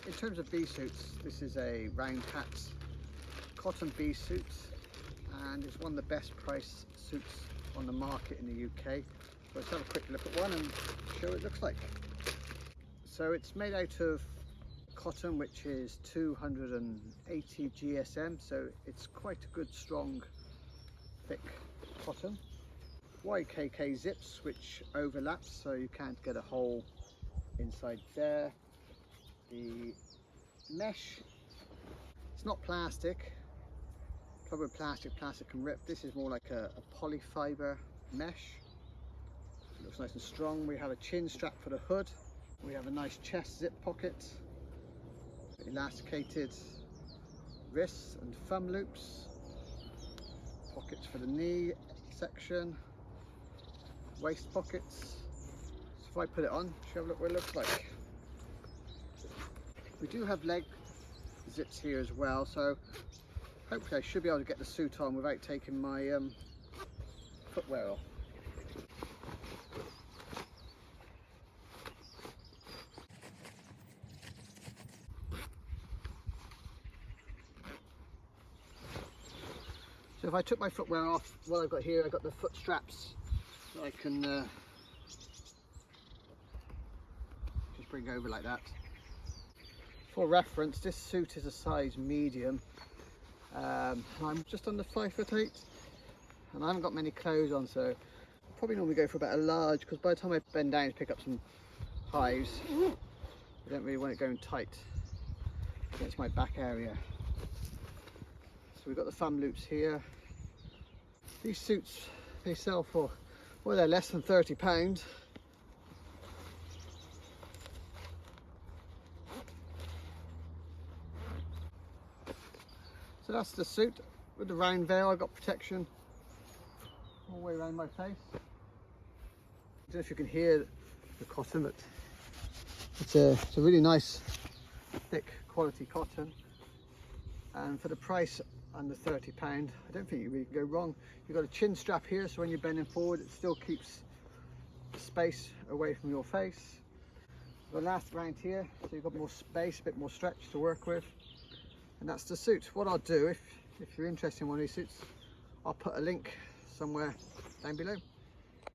In terms of bee suits, this is a Round Hat cotton bee suit, and it's one of the best priced suits on the market in the UK. So let's have a quick look at one and show what it looks like. So it's made out of cotton, which is 280 GSM, so it's quite a good strong thick cotton. YKK zips which overlaps, so you can't get a hole inside there. The mesh, it's not plastic. Covered plastic can rip. This is more like a polyfiber mesh. It looks nice and strong. We have a chin strap for the hood. We have a nice chest zip pocket, elasticated wrists and thumb loops, pockets for the knee section, waist pockets. So if I put it on, show you what it looks like. We do have leg zips here as well, so hopefully I should be able to get the suit on without taking my footwear off. So if I took my footwear off, what I've got here, I've got the foot straps that I can just bring over like that. For reference, this suit is a size medium. I'm just under 5'8", and I haven't got many clothes on, so probably normally go for about a large, because by the time I bend down to pick up some hives, I don't really want it going tight against my back area. So we've got the thumb loops here. These suits, they sell for, well, they're less than £30. So that's the suit with the round veil. I've got protection all the way around my face. I don't know if you can hear the cotton, but it's a really nice thick quality cotton, and for the price under £30, I don't think you really can go wrong. You've got a chin strap here, so when you're bending forward it still keeps the space away from your face. The last round here, so you've got more space, a bit more stretch to work with. And that's the suit. What I'll do, if you're interested in one of these suits, I'll put a link somewhere down below.